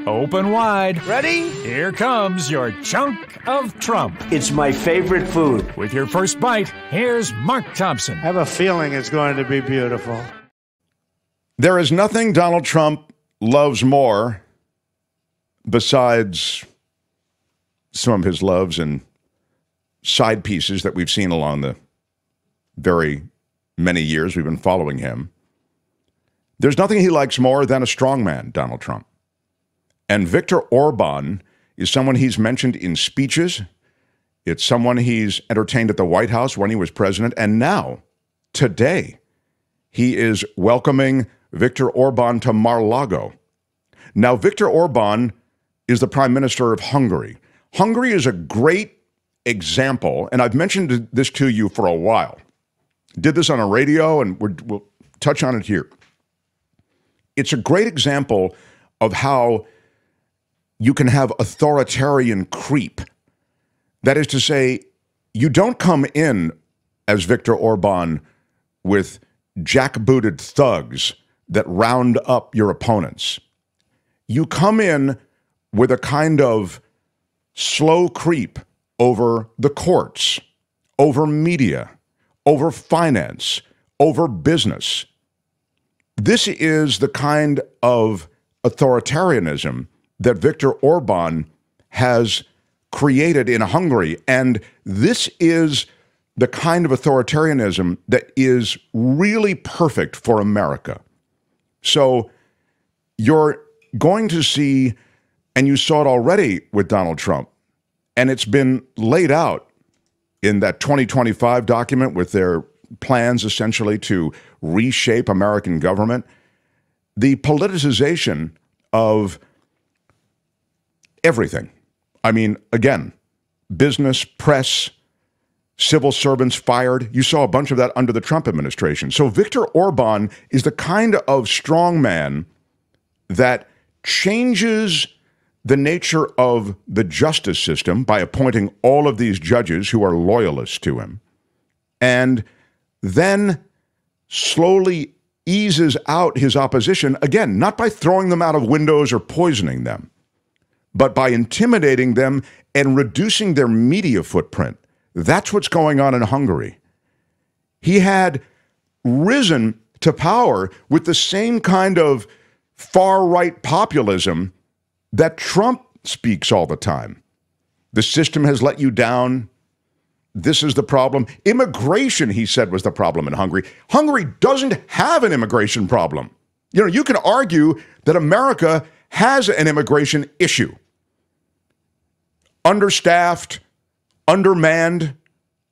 open wide. Ready? Here comes your chunk of Trump. It's my favorite food. With your first bite, here's Mark Thompson. I have a feeling it's going to be beautiful. There is nothing Donald Trump loves more besides some of his loves and side pieces that we've seen along the very many years we've been following him. There's nothing he likes more than a strongman, Donald Trump. And Viktor Orban is someone he's mentioned in speeches. It's someone he's entertained at the White House when he was president. And now, today, he is welcoming Viktor Orban to Mar-a-Lago. Now, Viktor Orban is the prime minister of Hungary. Hungary is a great example, and I've mentioned this to you for a while. Did this on a radio, and we'll touch on it here. It's a great example of how you can have authoritarian creep. That is to say, you don't come in as Viktor Orban with jackbooted thugs that round up your opponents. You come in with a kind of slow creep over the courts, over media, over finance, over business. This is the kind of authoritarianism that Viktor Orban has created in Hungary. And this is the kind of authoritarianism that is really perfect for America. So you're going to see, and you saw it already with Donald Trump, and it's been laid out in that 2025 document with their plans essentially to reshape American government, the politicization of everything. I mean, again, business, press, civil servants fired. You saw a bunch of that under the Trump administration. So Viktor Orban is the kind of strongman that changes the nature of the justice system by appointing all of these judges who are loyalists to him, and then slowly eases out his opposition, again, not by throwing them out of windows or poisoning them, but by intimidating them and reducing their media footprint. That's what's going on in Hungary. He had risen to power with the same kind of far-right populism that Trump speaks all the time. The system has let you down. This is the problem. Immigration, he said, was the problem in Hungary. Hungary doesn't have an immigration problem. You know, you can argue that America has an immigration issue. Understaffed, undermanned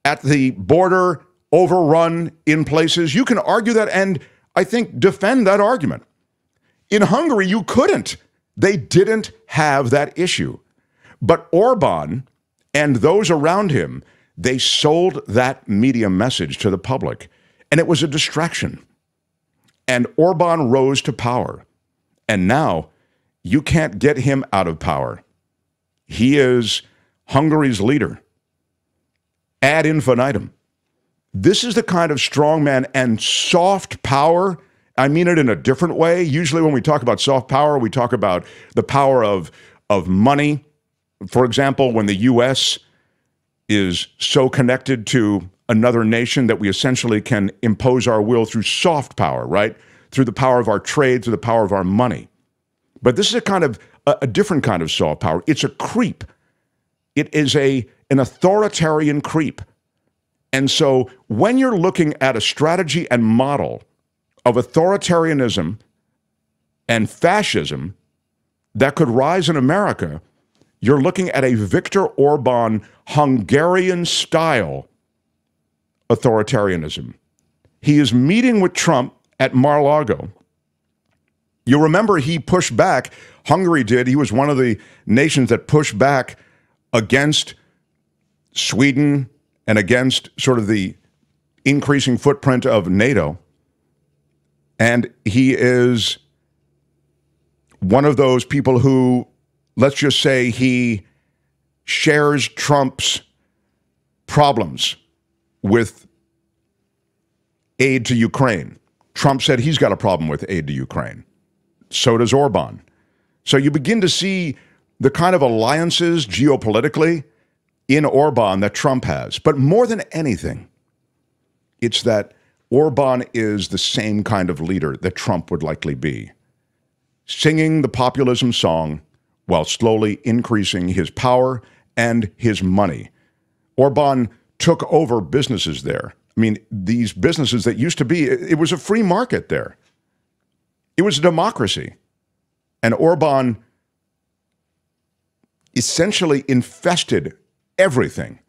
at the border, overrun in places. You can argue that and, I think, defend that argument. In Hungary, you couldn't. They didn't have that issue. But Orban and those around him, they sold that media message to the public, and it was a distraction. And Orban rose to power. And now you can't get him out of power. He is Hungary's leader ad infinitum. This is the kind of strongman and soft power. I mean it in a different way. Usually when we talk about soft power, we talk about the power of money. For example, when the U.S. is so connected to another nation that we essentially can impose our will through soft power, right? Through the power of our trade, through the power of our money. But this is a different kind of soft power. It's a creep. It is an authoritarian creep. And so when you're looking at a strategy and model of authoritarianism and fascism that could rise in America, you're looking at a Viktor Orban Hungarian-style authoritarianism. He is meeting with Trump at Mar-a-Lago. You remember he pushed back, Hungary did, he was one of the nations that pushed back against Sweden and against sort of the increasing footprint of NATO. And he is one of those people who, let's just say, he shares Trump's problems with aid to Ukraine. Trump said he's got a problem with aid to Ukraine. So does Orban. So you begin to see the kind of alliances geopolitically in Orban that Trump has. But more than anything, it's that Orban is the same kind of leader that Trump would likely be, singing the populism song while slowly increasing his power and his money. Orban took over businesses there. I mean, these businesses that used to be, it was a free market there. It was a democracy. And Orban essentially infested everything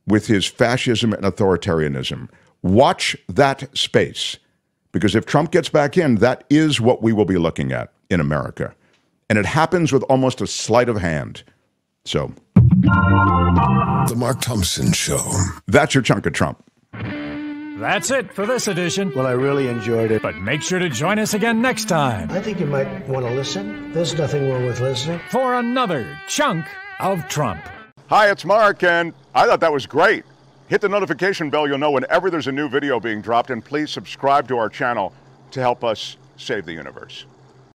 with his fascism and authoritarianism. Watch that space, because if Trump gets back in, that is what we will be looking at in America. And it happens with almost a sleight of hand. So, The Mark Thompson Show. That's your chunk of Trump. That's it for this edition. Well, I really enjoyed it. But make sure to join us again next time I think you might want to listen. There's nothing wrong with listening. for another chunk of Trump. Hi, it's Mark, and I thought that was great. Hit the notification bell. You'll know whenever there's a new video being dropped, and please subscribe to our channel to help us save the universe.